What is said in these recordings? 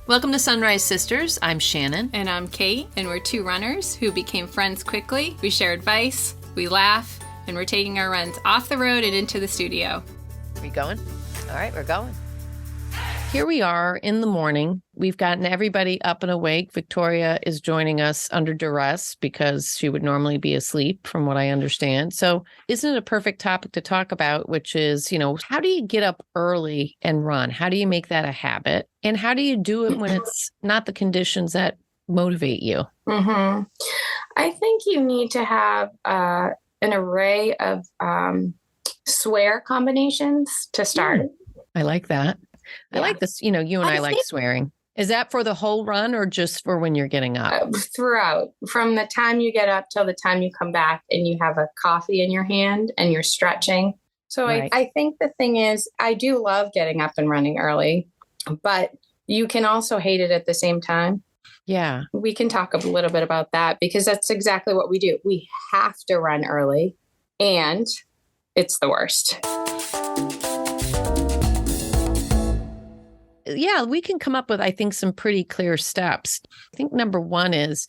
Welcome to Sunrise Sisters. I'm Shannon. And I'm Kate, and we're two runners who became friends quickly. We share advice, we laugh, and we're taking our runs off the road and into the studio. Are you going? All right, we're going. Here we are in the morning. We've gotten everybody up and awake. Victoria is joining us under duress because she would normally be asleep, from what I understand. So isn't it a perfect topic to talk about, which is, how do you get up early and run? How do you make that a habit? And how do you do it when it's not the conditions that motivate you? Mm-hmm. I think you need to have an array of swear combinations to start. I like that. I like this. You and I like swearing. Is that for the whole run or just for when you're getting up? Throughout, from the time you get up till the time you come back and you have a coffee in your hand and you're stretching. So right. I think the thing is, I do love getting up and running early, but you can also hate it at the same time. Yeah. We can talk a little bit about that because that's exactly what we do. We have to run early and it's the worst. Yeah, we can come up with, I think, some pretty clear steps. I think number one is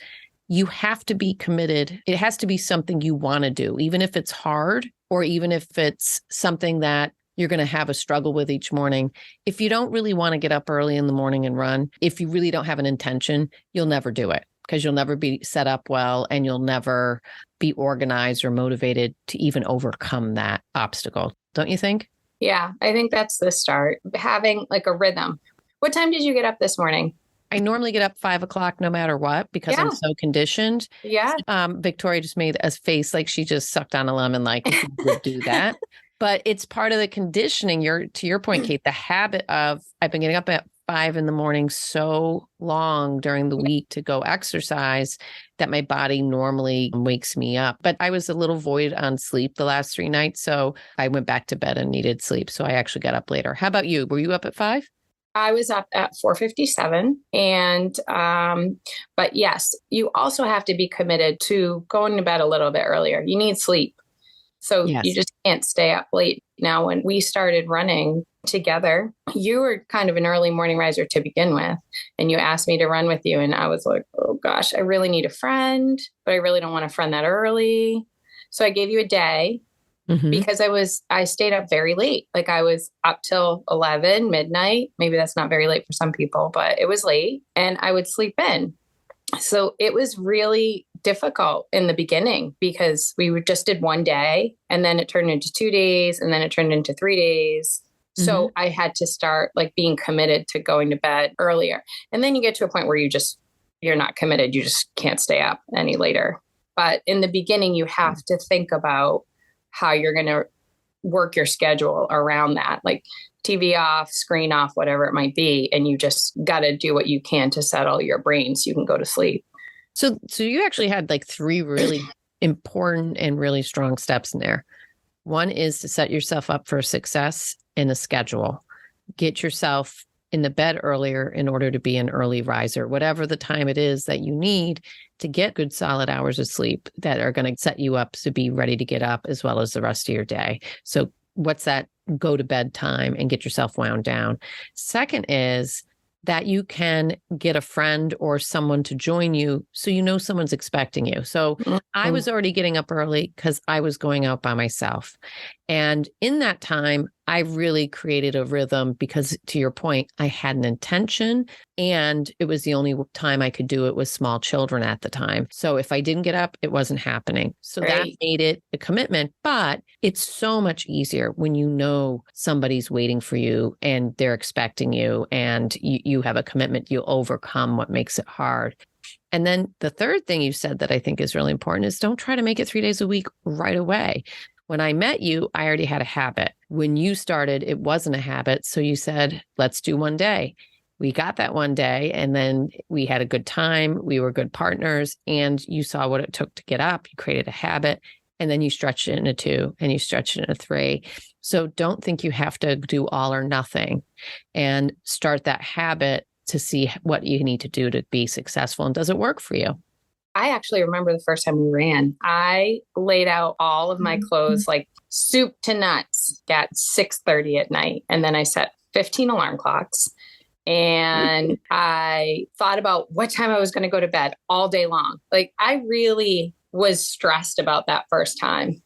you have to be committed. It has to be something you want to do, even if it's hard or even if it's something that you're going to have a struggle with each morning. If you don't really want to get up early in the morning and run, if you really don't have an intention, you'll never do it because you'll never be set up well and you'll never be organized or motivated to even overcome that obstacle. Don't you think? Yeah, I think that's the start. Having like a rhythm. What time did you get up this morning? I normally get up 5 o'clock no matter what because I'm so conditioned. Yeah. Victoria just made a face like she just sucked on a lemon, like if you would do that. But it's part of the conditioning. To your point, Kate, the habit of I've been getting up at 5 in the morning so long during the week to go exercise that my body normally wakes me up. But I was a little void on sleep the last 3 nights. So I went back to bed and needed sleep. So I actually got up later. How about you? Were you up at 5? I was up at 4:57. And, but yes, you also have to be committed to going to bed a little bit earlier. You need sleep. So you just can't stay up late. Now, when we started running together, you were kind of an early morning riser to begin with. And you asked me to run with you. And I was like, oh gosh, I really need a friend, but I really don't want a friend that early. So I gave you a day because I stayed up very late. Like I was up till 11, midnight. Maybe that's not very late for some people, but it was late and I would sleep in. So it was really difficult in the beginning because just did one day and then it turned into 2 days and then it turned into 3 days. So I had to start like being committed to going to bed earlier. And then you get to a point where you're not committed. You just can't stay up any later. But in the beginning, you have to think about how you're going to work your schedule around that, like TV off, screen off, whatever it might be. And you just got to do what you can to settle your brain so you can go to sleep. So you actually had like 3 really important and really strong steps in there. One is to set yourself up for success in a schedule. Get yourself in the bed earlier in order to be an early riser, whatever the time it is that you need to get good solid hours of sleep that are going to set you up to be ready to get up as well as the rest of your day. So what's that go to bed time and get yourself wound down? Second is that you can get a friend or someone to join you so someone's expecting you. So I was already getting up early because I was going out by myself. And in that time, I really created a rhythm because, to your point, I had an intention and it was the only time I could do it with small children at the time. So if I didn't get up, it wasn't happening. So that made it a commitment, but it's so much easier when you know somebody's waiting for you and they're expecting you and you have a commitment, you overcome what makes it hard. And then the third thing you said that I think is really important is don't try to make it 3 days a week right away. When I met you, I already had a habit. When you started, it wasn't a habit. So you said, let's do one day. We got that one day and then we had a good time. We were good partners and you saw what it took to get up. You created a habit and then you stretched it into 2 and you stretched it into 3. So don't think you have to do all or nothing and start that habit to see what you need to do to be successful. And does it work for you? I actually remember the first time we ran, I laid out all of my clothes, like soup to nuts at 6:30 at night. And then I set 15 alarm clocks. And I thought about what time I was going to go to bed all day long. Like, I really was stressed about that first time.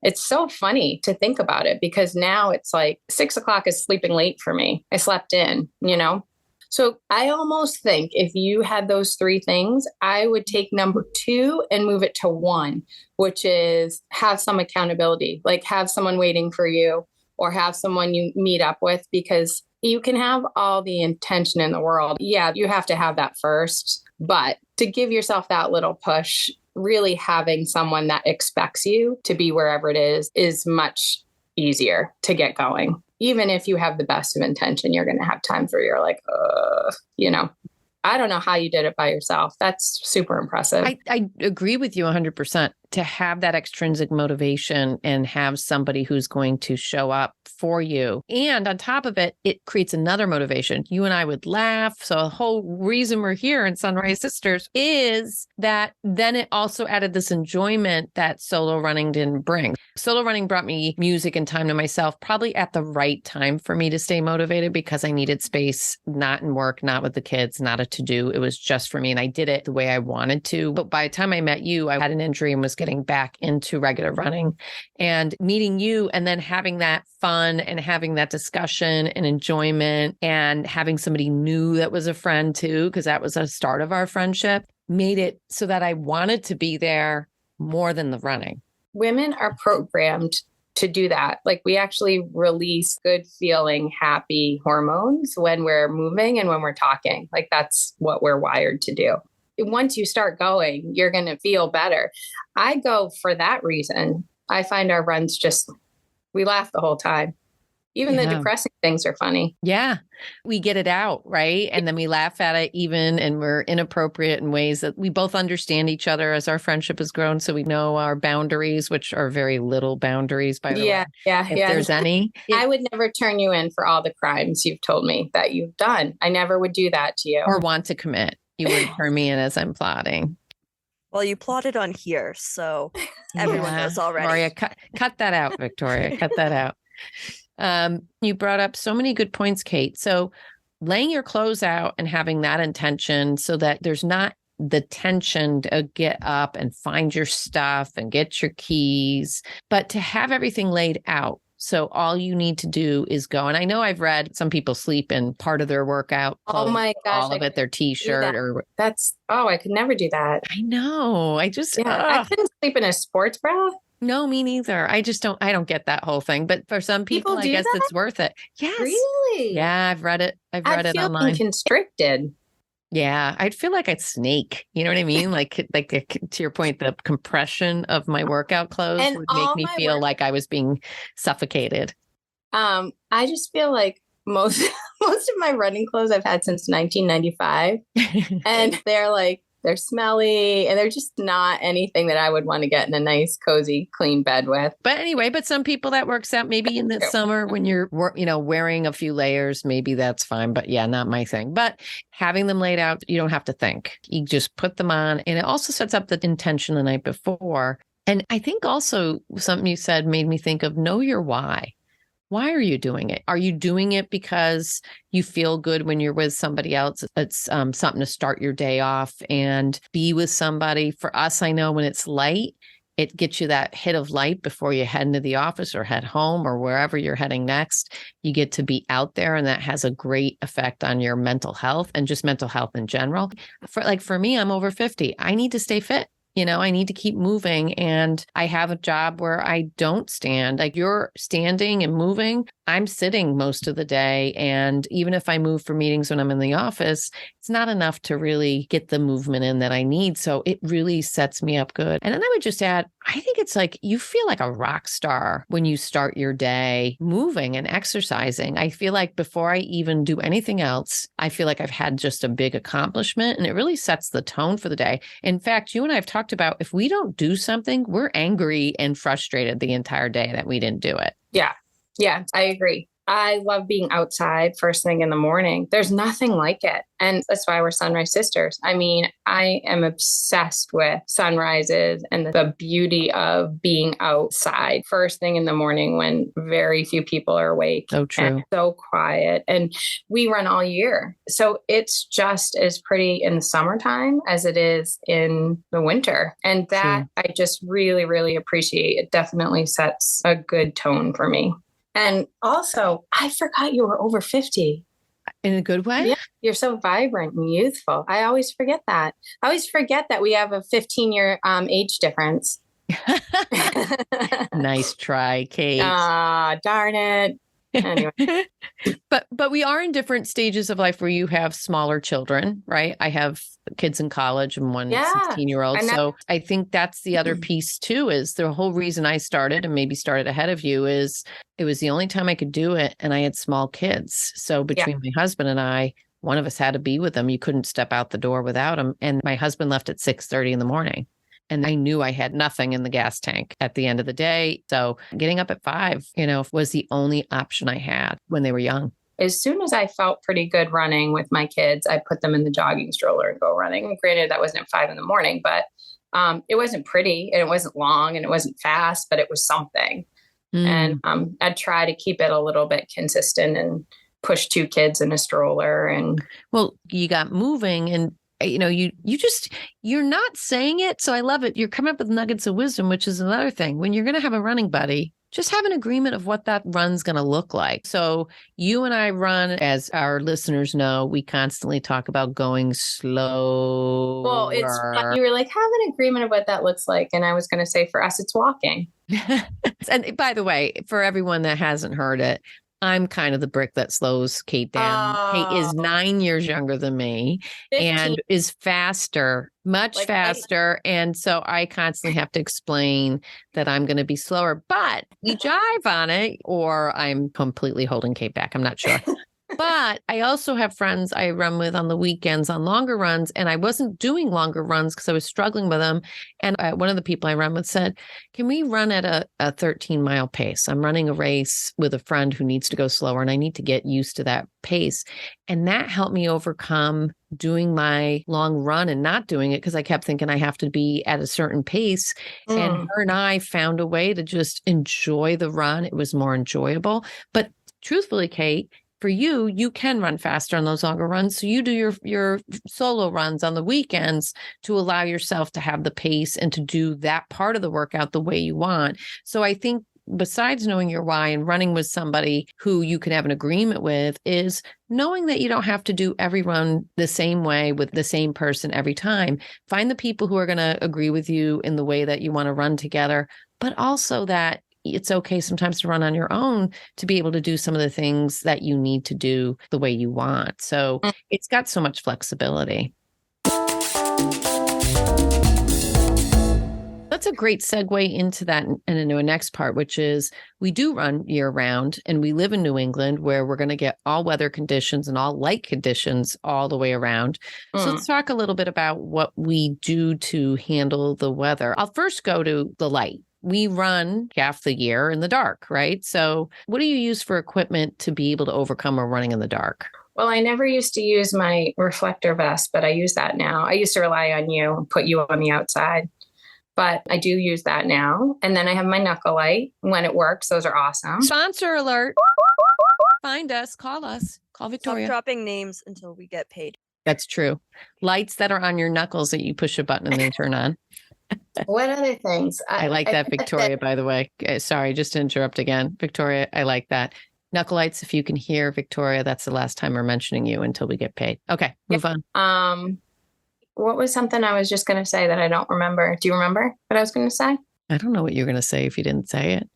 It's so funny to think about it because now it's like 6 o'clock is sleeping late for me. I slept in, you know? So I almost think if you had those three things, I would take number 2 and move it to 1, which is have some accountability, like have someone waiting for you or have someone you meet up with, because you can have all the intention in the world. Yeah, you have to have that first, but to give yourself that little push, really having someone that expects you to be wherever it is much easier to get going. Even if you have the best of intention, you're going to have times where you're like, you know, I don't know how you did it by yourself. That's super impressive. I agree with you 100%. To have that extrinsic motivation and have somebody who's going to show up for you. And on top of it, it creates another motivation. You and I would laugh. So the whole reason we're here in Sunrise Sisters is that then it also added this enjoyment that solo running didn't bring. Solo running brought me music and time to myself, probably at the right time for me to stay motivated because I needed space, not in work, not with the kids, not a to-do. It was just for me. And I did it the way I wanted to. But by the time I met you, I had an injury and was getting back into regular running, and meeting you and then having that fun and having that discussion and enjoyment and having somebody new that was a friend too, because that was a start of our friendship, made it so that I wanted to be there more than the running. Women are programmed to do that. Like, we actually release good feeling, happy hormones when we're moving and when we're talking. Like, that's what we're wired to do. Once you start going, you're going to feel better. I go for that reason. I find our runs we laugh the whole time. Even the depressing things are funny. Yeah. We get it out, right? And then we laugh at it even, and we're inappropriate in ways that we both understand each other as our friendship has grown. So we know our boundaries, which are very little boundaries, by the way. Yeah. If there's any. I would never turn you in for all the crimes you've told me that you've done. I never would do that to you. Or want to commit. You would turn me in as I'm plotting. Well, you plotted on here, so everyone knows already. Victoria, cut that out, Victoria. Cut that out. You brought up so many good points, Kate. So laying your clothes out and having that intention so that there's not the tension to get up and find your stuff and get your keys, but to have everything laid out. So all you need to do is go. And I know I've read some people sleep in part of their workout clothes, oh my gosh, all of it, their t-shirt or I could never do that. I know. I couldn't sleep in a sports bra. No, me neither. I don't get that whole thing. But for some people I guess it's worth it. Yes. Really? Yeah, I've read it. I've read it online. I feel constricted. Yeah, I'd feel like I'd snake. You know what I mean? Like to your point, the compression of my workout clothes would make me feel like I was being suffocated. I just feel like most of my running clothes I've had since 1995, and they're smelly and they're just not anything that I would want to get in a nice, cozy, clean bed with. But anyway, some people that works out maybe in the summer when you're, wearing a few layers, maybe that's fine. But yeah, not my thing. But having them laid out, you don't have to think. You just put them on. And it also sets up the intention the night before. And I think also something you said made me think of know your why. Why are you doing it? Are you doing it because you feel good when you're with somebody else? It's something to start your day off and be with somebody. For us, I know when it's light, it gets you that hit of light before you head into the office or head home or wherever you're heading next. You get to be out there, and that has a great effect on your mental health and just mental health in general. For me, I'm over 50. I need to stay fit. I need to keep moving, and I have a job where I don't stand. Like, you're standing and moving. I'm sitting most of the day. And even if I move for meetings when I'm in the office, it's not enough to really get the movement in that I need. So it really sets me up good. And then I would just add, I think it's like you feel like a rock star when you start your day moving and exercising. I feel like before I even do anything else, I feel like I've had just a big accomplishment, and it really sets the tone for the day. In fact, you and I have talked about if we don't do something, we're angry and frustrated the entire day that we didn't do it. Yeah, I agree. I love being outside first thing in the morning. There's nothing like it. And that's why we're sunrise sisters. I mean, I am obsessed with sunrises and the beauty of being outside first thing in the morning when very few people are awake. So true. And so quiet. And we run all year. So it's just as pretty in the summertime as it is in the winter. And that I just really, really appreciate. It definitely sets a good tone for me. And also, I forgot you were over 50. In a good way? Yeah, you're so vibrant and youthful. I always forget that. I always forget that we have a 15-year age difference. Nice try, Kate. Ah, darn it. Anyway. But we are in different stages of life where you have smaller children, right? I have kids in college and one 16-year-old. So I think that's the other piece too, is the whole reason I started and maybe started ahead of you is it was the only time I could do it. And I had small kids. So between my husband and I, one of us had to be with them. You couldn't step out the door without him. And my husband left at 6:30 in the morning. And I knew I had nothing in the gas tank at the end of the day. So getting up at 5, was the only option I had when they were young. As soon as I felt pretty good running with my kids, I put them in the jogging stroller and go running. Granted, that wasn't at 5 in the morning, but it wasn't pretty and it wasn't long and it wasn't fast, but it was something. And I'd try to keep it a little bit consistent and push 2 kids in a stroller. And well, you got moving and you're not saying it. So I love it. You're coming up with nuggets of wisdom, which is another thing. When you're going to have a running buddy, just have an agreement of what that run's going to look like. So you and I run, as our listeners know, we constantly talk about going slow. Well, you were like, have an agreement of what that looks like. And I was going to say for us, it's walking. And by the way, for everyone that hasn't heard it, I'm kind of the brick that slows Kate down. Kate is 9 years younger than me 15. And is faster, much faster. And so I constantly have to explain that I'm going to be slower, but we jive on it, or I'm completely holding Kate back. I'm not sure. But I also have friends I run with on the weekends on longer runs, and I wasn't doing longer runs because I was struggling with them. And one of the people I run with said, can we run at a 13-mile pace? I'm running a race with a friend who needs to go slower, and I need to get used to that pace. And that helped me overcome doing my long run and not doing it because I kept thinking I have to be at a certain pace. And her and I found a way to just enjoy the run. It was more enjoyable. But truthfully, Kate, for you, you can run faster on those longer runs. So you do your solo runs on the weekends to allow yourself to have the pace and to do that part of the workout the way you want. So I think besides knowing your why and running with somebody who you can have an agreement with is knowing that you don't have to do every run the same way with the same person every time. Find the people who are going to agree with you in the way that you want to run together, but also that it's okay sometimes to run on your own to be able to do some of the things that you need to do the way you want. So it's got so much flexibility. That's a great segue into that and into a next part, which is we do run year round and we live in New England where we're going to get all weather conditions and all light conditions all the way around. So let's talk a little bit about what we do to handle the weather. I'll first go to the light. We run half the year in the dark, right? So what do you use for equipment to be able to overcome a running in the dark? Well, I never used to use my reflector vest, but I use that now. I used to rely on you and put you on the outside, but I do use that now. And then I have my knuckle light when it works. Those are awesome. Sponsor alert. Find us, call Victoria. Stop dropping names until we get paid. That's true. Lights that are on your knuckles that you push a button and they turn on. What other things? I like that, Victoria, by the way. Sorry, just to interrupt again. Victoria, I like that. Knuckle lights, if you can hear Victoria, that's the last time we're mentioning you until we get paid. Okay, move on. What was something I was just going to say that I don't remember? Do you remember what I was going to say? I don't know what you're going to say if you didn't say it.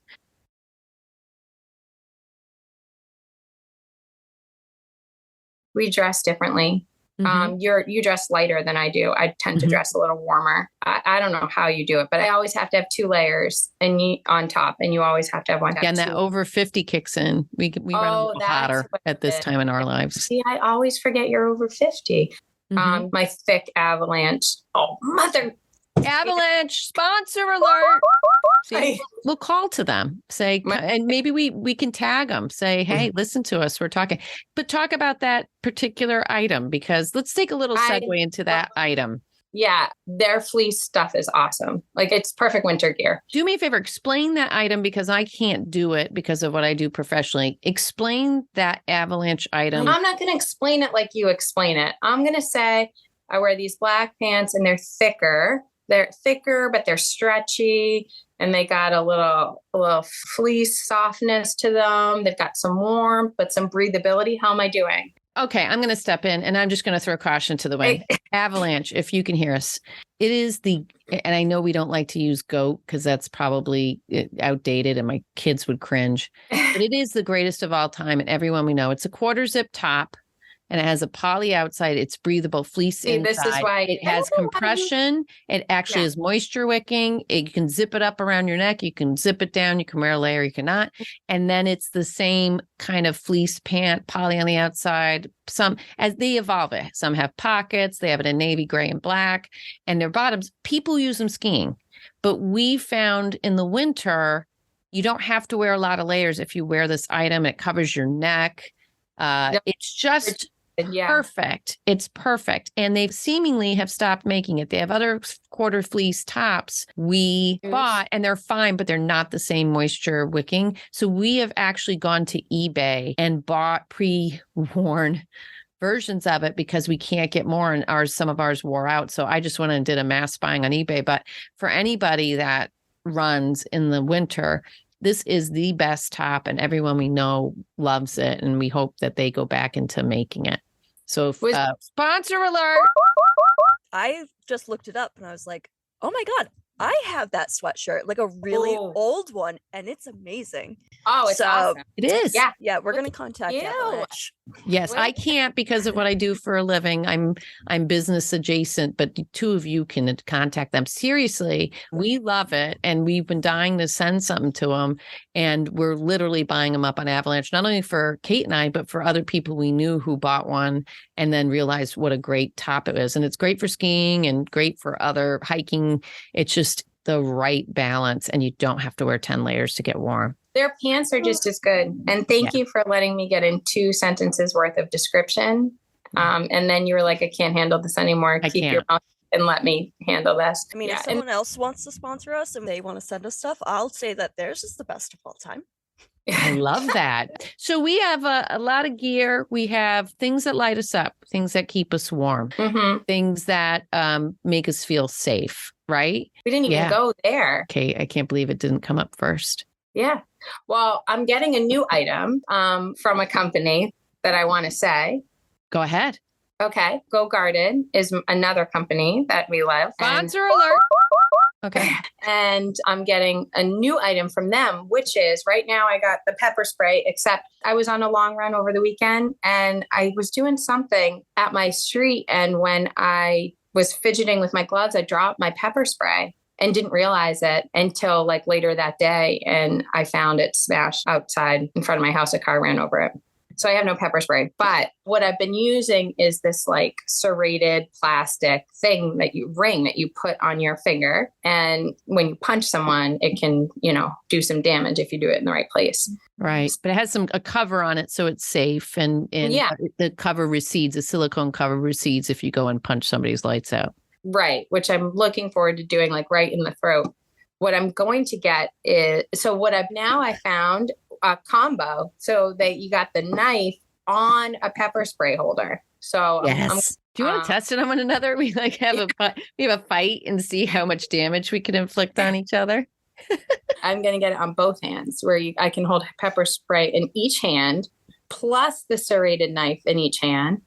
We dress differently. You dress lighter than I do. I tend to dress a little warmer. I don't know how you do it, but I always have to have 2 layers on top, and you always have to have one. Yeah, and that over 50 kicks in. We run a little hotter at this time in our lives. See, I always forget you're over 50. My thick avalanche. Oh, mother. Avalanche sponsor alert. See, we'll call to them, say, and maybe we can tag them, say, hey, listen to us. We're talking, but talk about that particular item, because let's take a little segue into that item. Yeah, their fleece stuff is awesome. Like, it's perfect winter gear. Do me a favor, explain that item, because I can't do it because of what I do professionally. Explain that Avalanche item. I'm not going to explain it like you explain it. I'm going to say I wear these black pants and they're thicker. They're thicker, but they're stretchy, and they got a little fleece softness to them. They've got some warmth, but some breathability. How am I doing? Okay, I'm going to step in, and I'm just going to throw caution to the wind. Avalanche, if you can hear us, it is and I know we don't like to use goat because that's probably outdated and my kids would cringe, but it is the greatest of all time, and everyone we know. It's a quarter zip top, and it has a poly outside. It's breathable fleece inside. This is why it has compression. It actually is moisture wicking. You can zip it up around your neck. You can zip it down. You can wear a layer. You cannot. And then it's the same kind of fleece pant, poly on the outside. Some, as they evolve it, some have pockets. They have it in navy, gray, and black. And their bottoms, people use them skiing. But we found in the winter, you don't have to wear a lot of layers if you wear this item. It covers your neck. It's just perfect. It's perfect. And they seemingly have stopped making it. They have other quarter fleece tops we bought, and they're fine, but they're not the same moisture wicking. So we have actually gone to eBay and bought pre-worn versions of it because we can't get more, and some of ours wore out. So I just went and did a mass buying on eBay. But for anybody that runs in the winter, this is the best top, and everyone we know loves it. And we hope that they go back into making it. So sponsor alert. I just looked it up and I was like, oh my God, I have that sweatshirt, like a really old one, and it's amazing. Oh, it's awesome. It is. Yeah, we're going to contact Avalanche. Yes, I can't because of what I do for a living. I'm business adjacent, but the two of you can contact them. Seriously, we love it, and we've been dying to send something to them, and we're literally buying them up on Avalanche, not only for Kate and I, but for other people we knew who bought one and then realized what a great top it is. And it's great for skiing and great for other hiking. It's just the right balance, and you don't have to wear 10 layers to get warm. Their pants are just as good. And thank you for letting me get in 2 sentences worth of description. And then you were like, I can't handle this anymore. Keep your mouth and let me handle this. I mean, if someone else wants to sponsor us and they want to send us stuff, I'll say that theirs is the best of all time. I love that. So we have a lot of gear. We have things that light us up, things that keep us warm, things that make us feel safe, right? We didn't even go there. Okay, I can't believe it didn't come up first. Yeah. Well, I'm getting a new item from a company that I want to say. Go ahead. Okay. Go Garden is another company that we love. Sponsor alert. Okay. And I'm getting a new item from them, which is right now I got the pepper spray, except I was on a long run over the weekend and I was doing something at my street. And when I was fidgeting with my gloves, I dropped my pepper spray and didn't realize it until like later that day. And I found it smashed outside in front of my house. A car ran over it. So I have no pepper spray, but what I've been using is this like serrated plastic thing that you put on your finger. And when you punch someone, it can, do some damage if you do it in the right place. Right. But it has a cover on it, so it's safe. And the cover recedes, the silicone cover recedes if you go and punch somebody's lights out. Right. Which I'm looking forward to doing, like right in the throat. What I'm going to get is, I found a combo so that you got the knife on a pepper spray holder. So yes. Do you want to test it on one another? We have a fight and see how much damage we can inflict on each other. I'm going to get it on both hands where I can hold pepper spray in each hand plus the serrated knife in each hand.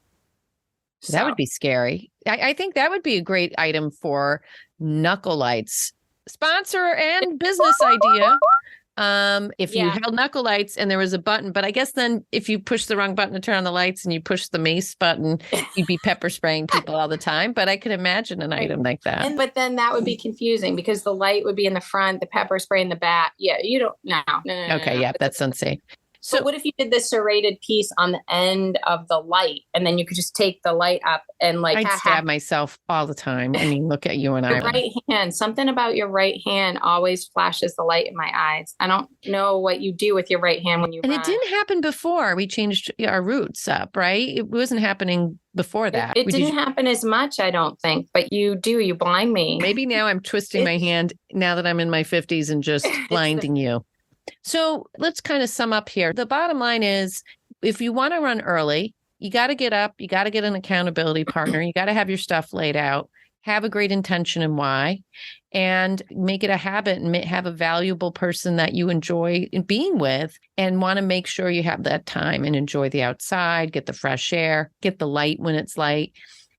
So. That would be scary. I think that would be a great item for knuckle lights. Sponsor and business idea. If you held knuckle lights and there was a button, but I guess then if you push the wrong button to turn on the lights and you push the mace button, you'd be pepper spraying people all the time. But I could imagine an item like that. But then that would be confusing because the light would be in the front, the pepper spray in the back. Yeah, you don't. No. Okay, yeah, that's unsafe. So but what if you did the serrated piece on the end of the light, and then you could just take the light up and like I'd stab myself all the time. I mean, look at you and your right hand. Something about your right hand always flashes the light in my eyes. I don't know what you do with your right hand when you and run. it didn't happen before we changed our routes up, right? It wasn't happening before that. It didn't happen as much, I don't think, but you blind me. Maybe now I'm twisting my hand now that I'm in my 50s and just blinding you. So let's kind of sum up here. The bottom line is, if you want to run early, you got to get up, you got to get an accountability partner, you got to have your stuff laid out, have a great intention and why, and make it a habit and have a valuable person that you enjoy being with and want to make sure you have that time and enjoy the outside, get the fresh air, get the light when it's light,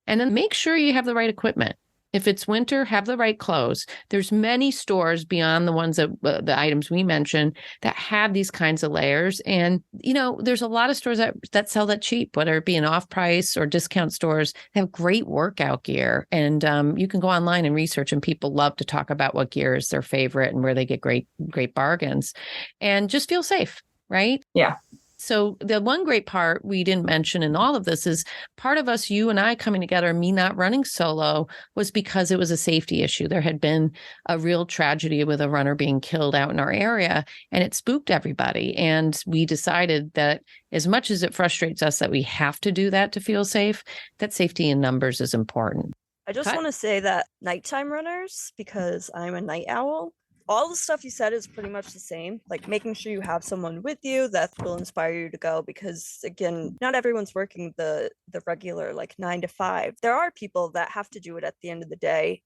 and then make sure you have the right equipment. If it's winter, have the right clothes. There's many stores beyond the ones that the items we mentioned that have these kinds of layers. And, you know, there's a lot of stores that sell that cheap, whether it be an off price or discount stores. They have great workout gear. And you can go online and research, and people love to talk about what gear is their favorite and where they get great bargains. And just feel safe, right? Yeah. So the one great part we didn't mention in all of this is part of us, you and I coming together, me not running solo, was because it was a safety issue. There had been a real tragedy with a runner being killed out in our area, and it spooked everybody. And we decided that as much as it frustrates us that we have to do that to feel safe, that safety in numbers is important. I just want to say that nighttime runners, because I'm a night owl, all the stuff you said is pretty much the same, like making sure you have someone with you that will inspire you to go, because again, not everyone's working the regular like 9 to 5. There are people that have to do it at the end of the day,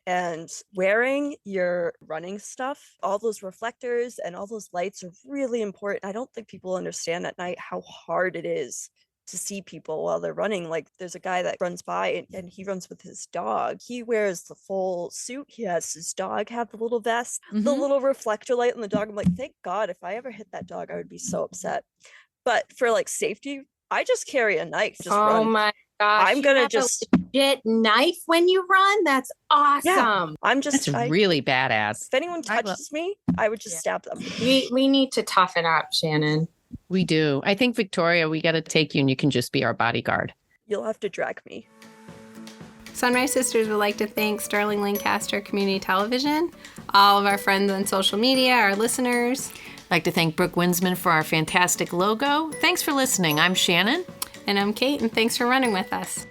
and wearing your running stuff, all those reflectors and all those lights are really important. I don't think people understand at night how hard it is to see people while they're running. Like there's a guy that runs by and he runs with his dog. He wears the full suit. He has his dog have the little vest, the little reflector light on the dog. I'm like, thank God, if I ever hit that dog, I would be so upset. But for like safety, I just carry a knife. My gosh. I'm going to just get knife when you run. That's awesome. Yeah, that's really badass. If anyone touches me, I would just stab them. We need to toughen up, Shannon. We do. I think, Victoria, we got to take you and you can just be our bodyguard. You'll have to drag me. Sunrise Sisters would like to thank Sterling-Lancaster Community Television, all of our friends on social media, our listeners. I'd like to thank Brooke Winsman for our fantastic logo. Thanks for listening. I'm Shannon. And I'm Kate, and thanks for running with us.